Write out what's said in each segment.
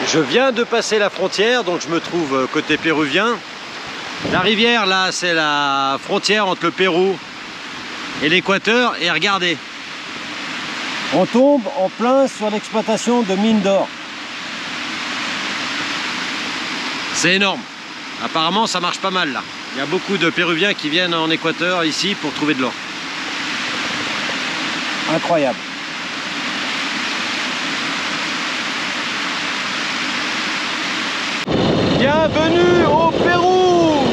Je viens de passer la frontière, donc je me trouve côté péruvien. La rivière là, c'est la frontière entre le Pérou et l'Équateur. Et regardez, on tombe en plein sur l'exploitation de mines d'or. C'est énorme. Apparemment ça marche pas mal là. Il y a beaucoup de Péruviens qui viennent en Équateur ici pour trouver de l'or. Incroyable. Bienvenue au Pérou.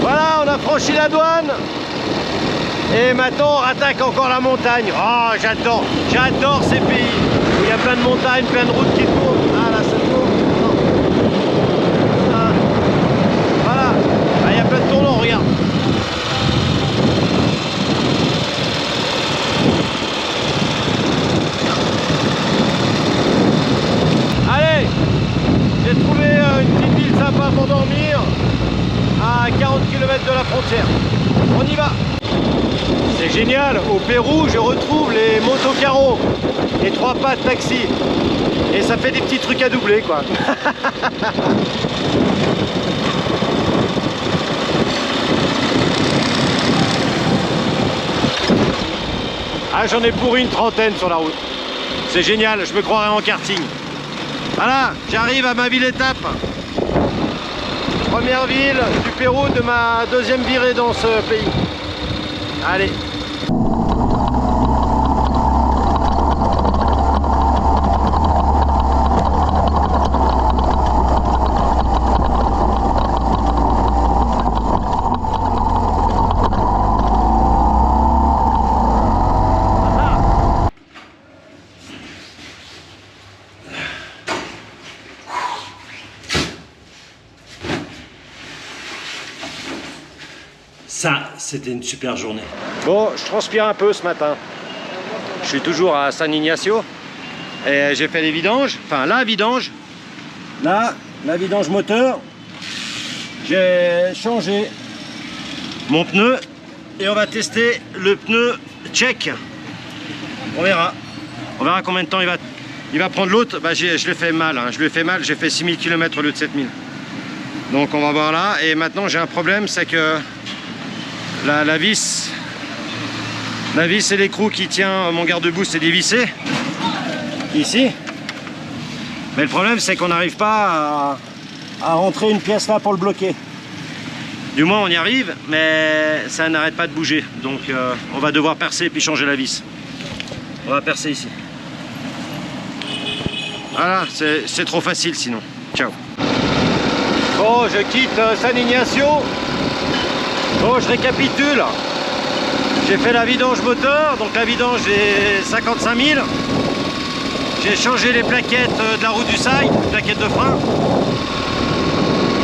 Voilà, on a franchi la douane. Et maintenant on attaque encore la montagne. Oh, j'adore ces pays où il y a plein de montagnes, plein de routes qui tournent. Ah là, ça tourne. Ah. Voilà, ah, il y a plein de tournants, regarde. Allez, j'ai trouvé une petite ville sympa pour dormir à 40 km de la frontière. On y va. C'est génial, au Pérou je retrouve les motocarros, les 3 pattes taxi. Et ça fait des petits trucs à doubler quoi. Ah, j'en ai pour une trentaine sur la route. C'est génial, je me croirais en karting. Voilà, j'arrive à ma ville étape. Première ville du Pérou de ma deuxième virée dans ce pays. Allez. Ça, c'était une super journée. Bon, je transpire un peu ce matin. Je suis toujours à San Ignacio. Et j'ai fait les vidanges. Enfin, la vidange. Là, la vidange moteur. J'ai changé mon pneu. Et on va tester le pneu tchèque. On verra. On verra combien de temps il va prendre l'autre. Bah, je l'ai fait mal. Hein. Je lui ai fait mal. J'ai fait 6000 km au lieu de 7000. Donc on va voir là. Et maintenant, j'ai un problème. C'est que la vis et l'écrou qui tient mon garde-boue, c'est dévissé ici, mais le problème c'est qu'on n'arrive pas à rentrer une pièce là pour le bloquer. Du moins on y arrive, mais ça n'arrête pas de bouger, donc on va devoir percer et puis changer la vis. On va percer ici. Voilà, c'est trop facile sinon. Ciao. Bon, je quitte San Ignacio. Bon, je récapitule. J'ai fait la vidange moteur, donc la vidange est 55 000. J'ai changé les plaquettes de la roue du side, plaquettes de frein.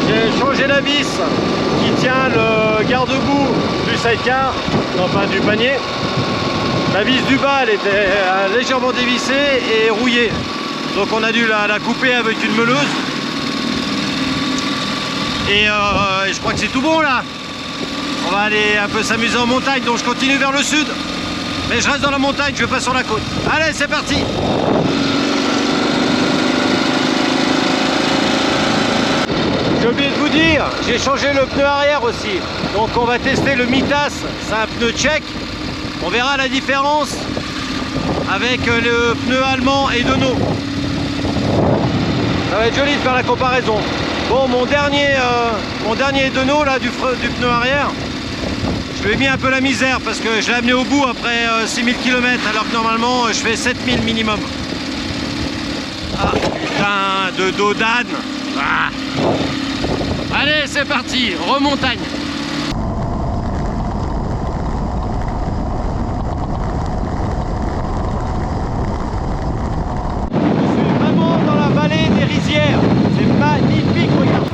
J'ai changé la vis qui tient le garde-boue du sidecar, non pas du panier. La vis du bas, elle était légèrement dévissée et rouillée. Donc on a dû la couper avec une meuleuse. Et je crois que c'est tout bon là. On va aller un peu s'amuser en montagne, donc je continue vers le sud. Mais je reste dans la montagne, je vais pas sur la côte. Allez, c'est parti! J'ai oublié de vous dire, j'ai changé le pneu arrière aussi. Donc on va tester le Mitas, c'est un pneu tchèque. On verra la différence avec le pneu allemand et Denault. Ça va être joli de faire la comparaison. Bon, mon dernier Denault là, du pneu arrière, je lui ai mis un peu la misère parce que je l'ai amené au bout après 6000 km alors que normalement je fais 7000 minimum. Ah putain de dos d'âne. Ah. Allez, c'est parti, remontagne. Je suis vraiment dans la vallée des rizières. C'est magnifique, regarde.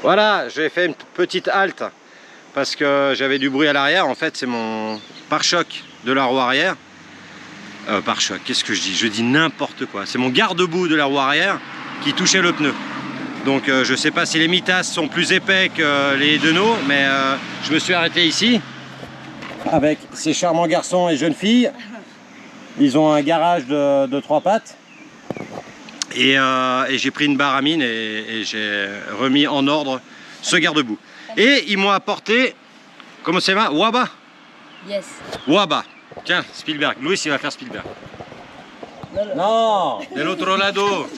Voilà, j'ai fait une petite halte parce que j'avais du bruit à l'arrière. En fait, c'est mon pare-choc de la roue arrière. Pare-choc, qu'est-ce que je dis? Je dis n'importe quoi. C'est mon garde-boue de la roue arrière qui touchait le pneu. Donc je sais pas si les mitasses sont plus épais que les Denault, mais je me suis arrêté ici avec ces charmants garçons et jeunes filles. Ils ont un garage de 3 pattes. Et j'ai pris une barre à mine et j'ai remis en ordre ce garde-boue. Et ils m'ont apporté, comment c'est ça? Waba? Yes. Waba. Tiens, Spielberg. Louis, il va faire Spielberg. Non, del otro lado.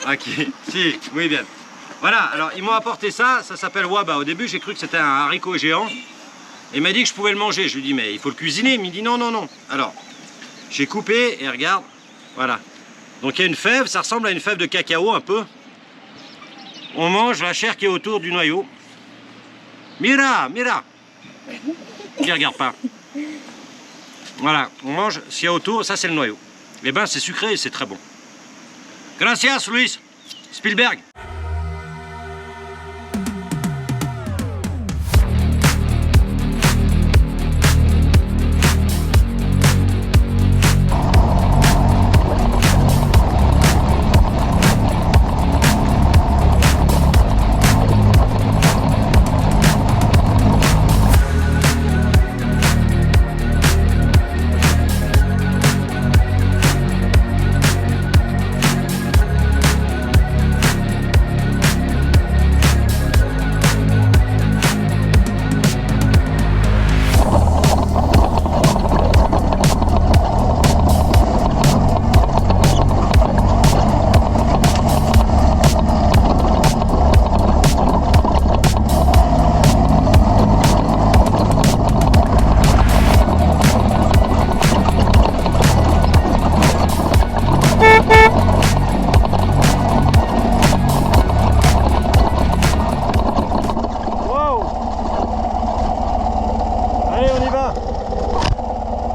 Aquí. Si, oui, bien. Voilà, alors ils m'ont apporté ça, ça s'appelle Waba. Au début, j'ai cru que c'était un haricot géant. Et il m'a dit que je pouvais le manger. Je lui ai dit, mais il faut le cuisiner. Il me dit, non, non, non. Alors, j'ai coupé et regarde, voilà. Donc il y a une fève, ça ressemble à une fève de cacao un peu. On mange la chair qui est autour du noyau. Mira, mira. Qui regarde pas. Voilà, on mange ce qu'il y a autour, ça c'est le noyau. Et ben c'est sucré et c'est très bon. Gracias Luis. Spielberg.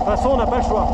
De toute façon, on n'a pas le choix.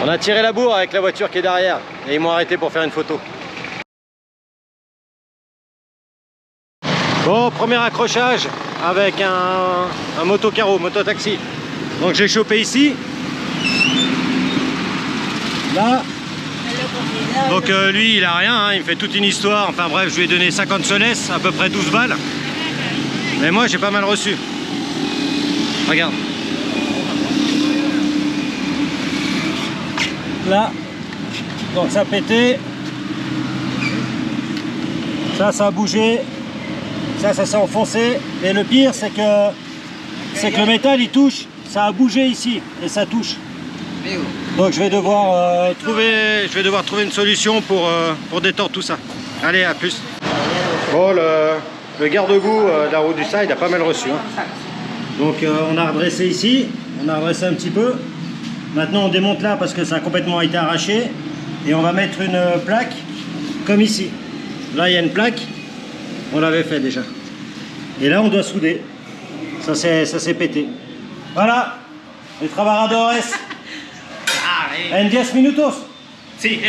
On a tiré la bourre avec la voiture qui est derrière et ils m'ont arrêté pour faire une photo. Bon, premier accrochage avec un moto-carreau, moto-taxi. Donc j'ai chopé ici. Là. Donc lui il a rien, hein, il me fait toute une histoire. Enfin bref, je lui ai donné 50 soles, à peu près 12 balles. Mais moi j'ai pas mal reçu. Regarde. Là, donc ça a pété, ça a bougé, ça s'est enfoncé, et le pire c'est que le métal il touche, ça a bougé ici et ça touche. Donc je vais devoir trouver une solution pour détordre tout ça. Allez, à plus. Bon, le garde-boue de la roue du side a pas mal reçu, hein. Donc on a redressé ici, on a redressé un petit peu. Maintenant on démonte là parce que ça a complètement été arraché et on va mettre une plaque comme ici. Là il y a une plaque, on l'avait fait déjà. Et là on doit souder. Ça s'est pété. Voilà, les trabajadores. En 10 minutos. Si.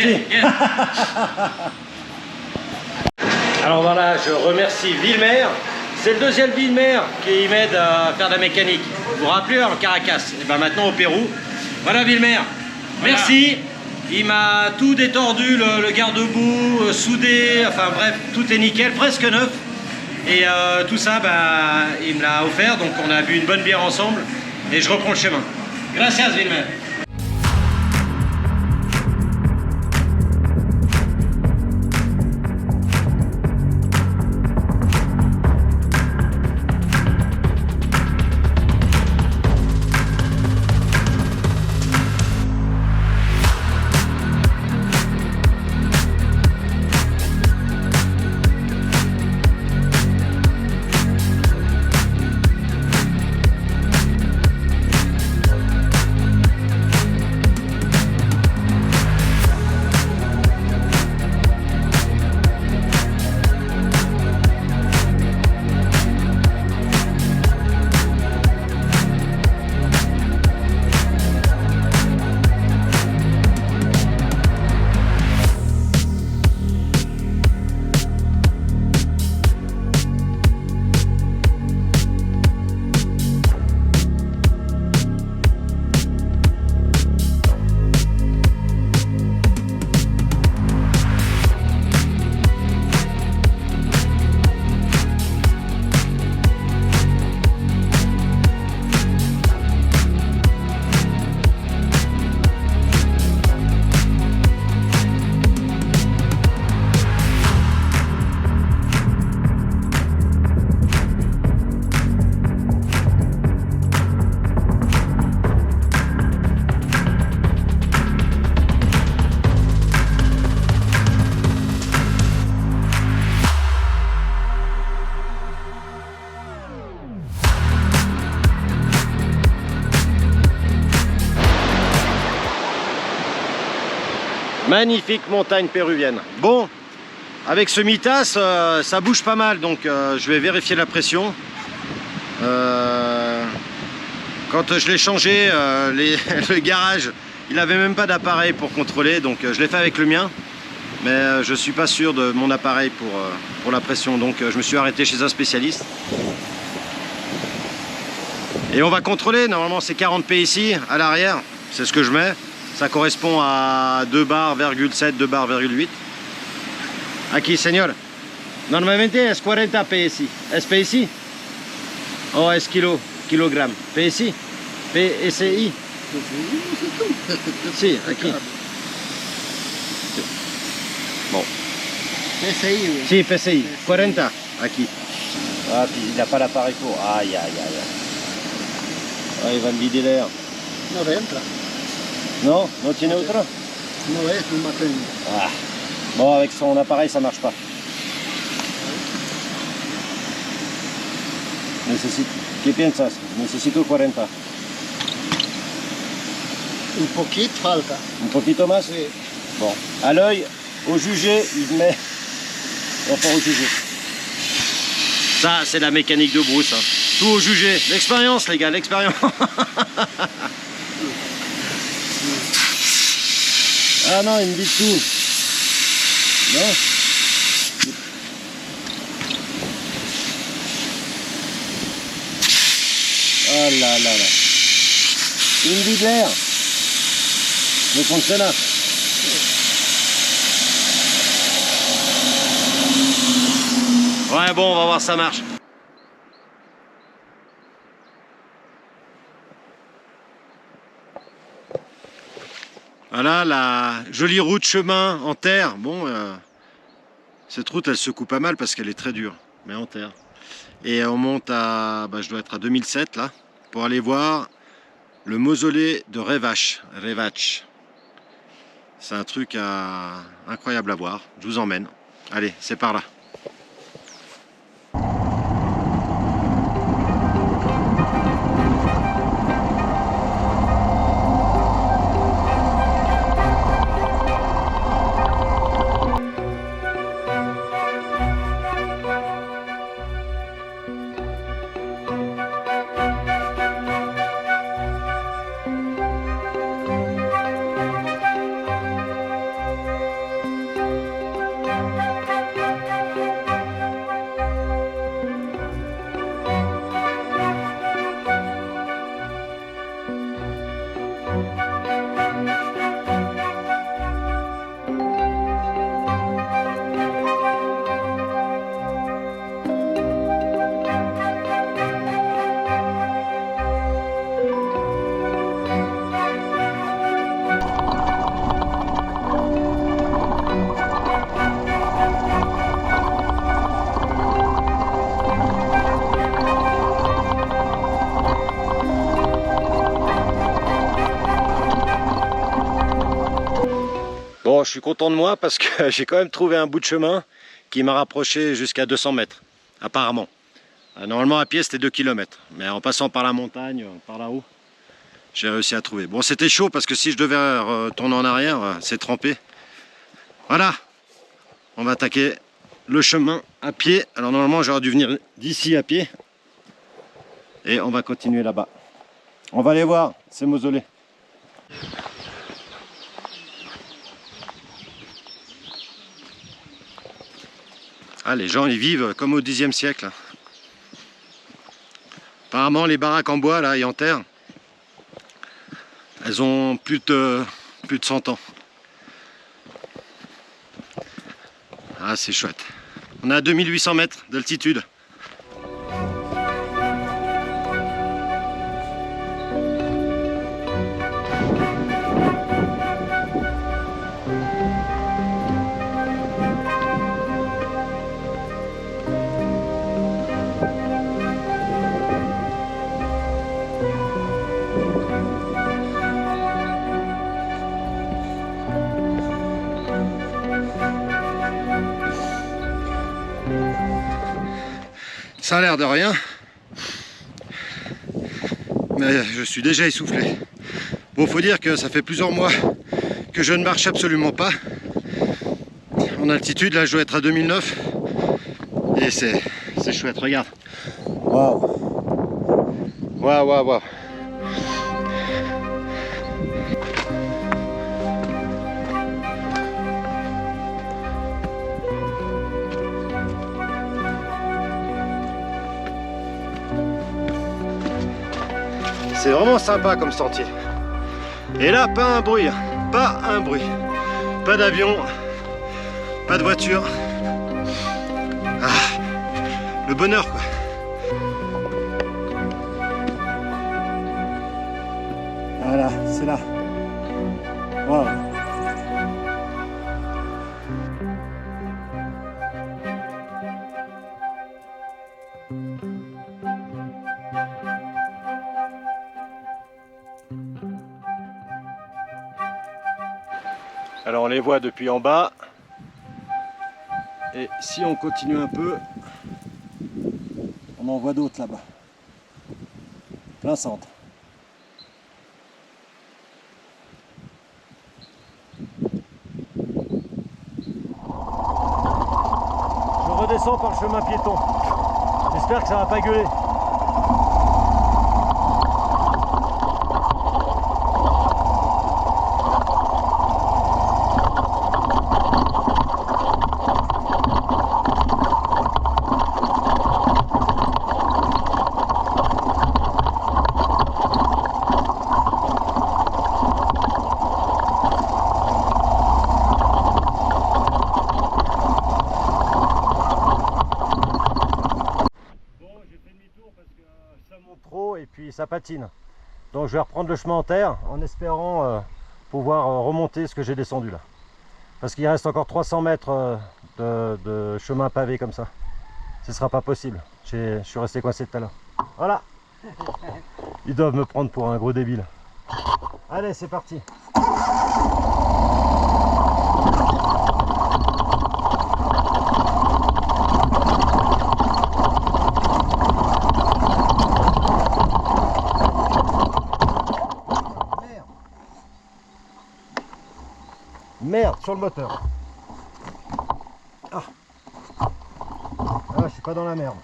Alors voilà, je remercie Villemer. C'est le deuxième Villemer qui m'aide à faire de la mécanique. Vous vous rappelez en Caracas, et ben maintenant au Pérou. Voilà Villemer, merci. Il m'a tout détordu, le garde-boue, soudé, enfin bref, tout est nickel, presque neuf. Et tout ça, bah, il me l'a offert, donc on a bu une bonne bière ensemble et je reprends le chemin. Gracias Villemer. Magnifique montagne péruvienne. Bon, avec ce Mitas, ça bouge pas mal, donc je vais vérifier la pression. Quand je l'ai changé, le garage, il n'avait même pas d'appareil pour contrôler, donc je l'ai fait avec le mien. Mais je suis pas sûr de mon appareil pour la pression, donc je me suis arrêté chez un spécialiste. Et on va contrôler, normalement c'est 40 PSI à l'arrière, c'est ce que je mets. Ça correspond à 2 bars, 2 bars, 8. Aquí, señor. Normalmente es 40 PSI. ¿Es PSI? ¿O es kilogram? PSI? PSI? Si, aquí. Bon. PSI, oui. Si, PSI. 40, aquí. Ah, puis il n'a pas l'appareil pour. Aïe, aïe, aïe. Ah, il va me vider l'air. 90. Non? Non tiene otro? No es un matin. Ah. Bon, avec son appareil, ça marche pas. Necesito. ¿Qué piensas? Necesito 40. Un poquito falta. Un poquito más? Sí. Bon. À l'œil, au jugé, il met. Enfin, au jugé. Ça, c'est la mécanique de brousse. Hein. Tout au jugé. L'expérience, les gars, l'expérience. Ah non, il me dit tout. Non. Oh là là là. Il me dit de l'air. Le fonctionnaire. Ouais, bon, on va voir si ça marche. Voilà la jolie route chemin en terre. Bon, cette route elle secoue pas mal parce qu'elle est très dure, mais en terre. Et on monte à, je dois être à 2007 là, pour aller voir le mausolée de Revach. C'est un truc incroyable à voir. Je vous emmène. Allez, c'est par là. Bon, je suis content de moi parce que j'ai quand même trouvé un bout de chemin qui m'a rapproché jusqu'à 200 mètres, apparemment. Normalement à pied c'était 2 km, mais en passant par la montagne, par là-haut, j'ai réussi à trouver. Bon, c'était chaud parce que si je devais retourner en arrière, c'est trempé. Voilà, on va attaquer le chemin à pied. Alors normalement j'aurais dû venir d'ici à pied et on va continuer là-bas. On va aller voir ces mausolées. Ah, les gens ils vivent comme au Xe siècle. Apparemment les baraques en bois là et en terre, elles ont plus de 100 ans. Ah, c'est chouette. On est à 2800 mètres d'altitude. Ça a l'air de rien, mais je suis déjà essoufflé. Bon, faut dire que ça fait plusieurs mois que je ne marche absolument pas en altitude. Là je dois être à 2009 et c'est chouette, regarde. Waouh, waouh, waouh, waouh. C'est vraiment sympa comme sentier. Et là, pas un bruit, pas un bruit. Pas d'avion, pas de voiture. Ah, le bonheur quoi. Voilà, c'est là. Waouh. Alors on les voit depuis en bas. Et si on continue un peu, on en voit d'autres là-bas. Plein centre. Je redescends par le chemin piéton. J'espère que ça va pas gueuler. Et puis ça patine, donc je vais reprendre le chemin en terre en espérant pouvoir remonter ce que j'ai descendu là, parce qu'il reste encore 300 mètres de chemin pavé comme ça. Ce sera pas possible, je suis resté coincé tout à l'heure. Voilà. Ils doivent me prendre pour un gros débile. Allez, c'est parti. Merde, sur le moteur. Ah, je suis pas dans la merde.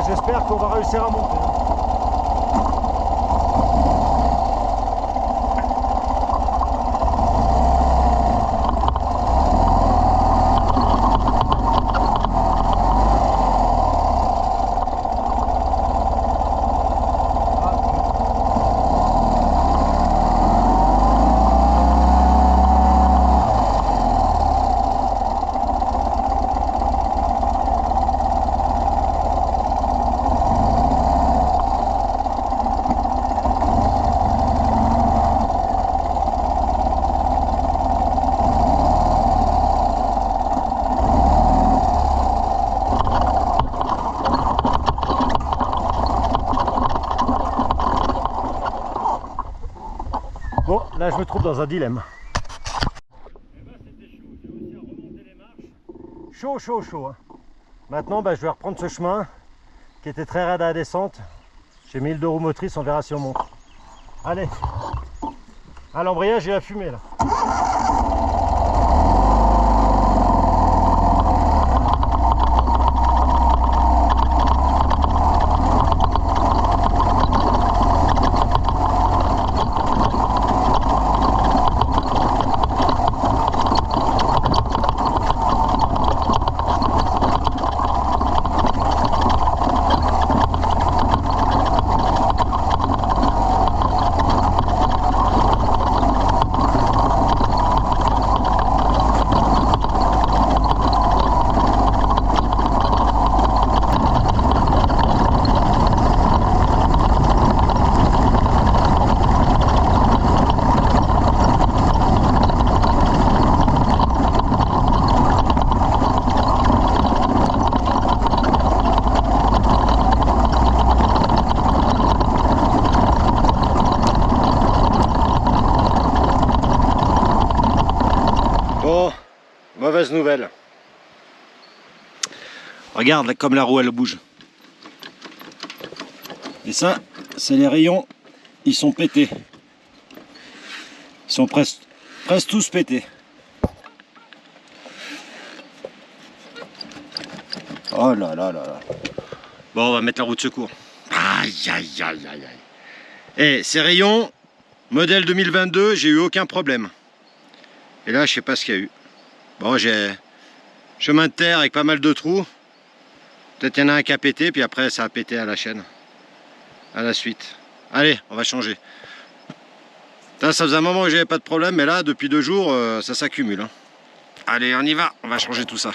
J'espère qu'on va réussir à monter. Bon, là je me trouve dans un dilemme. Eh ben, c'était chaud, j'ai réussi à remonter les marches. Chaud, chaud, chaud. Hein. Maintenant, je vais reprendre ce chemin qui était très raide à la descente. J'ai mis le deux roues motrices, on verra si on monte. Allez. Ah, l'embrayage et la fumée là. mauvaise nouvelle. Regarde comme la roue elle bouge. Et ça, c'est les rayons, ils sont pétés. Ils sont presque tous pétés. Oh là là là là. Bon, on va mettre la roue de secours. Aïe aïe aïe aïe aïe. Et ces rayons, modèle 2022, j'ai eu aucun problème. Et là, je sais pas ce qu'il y a eu. Bon, j'ai chemin de terre avec pas mal de trous. Peut-être il y en a un qui a pété, puis après ça a pété à la chaîne. À la suite. Allez, on va changer. Ça faisait un moment que j'avais pas de problème, mais là, depuis 2 jours, ça s'accumule. Hein. Allez, on y va, on va changer tout ça.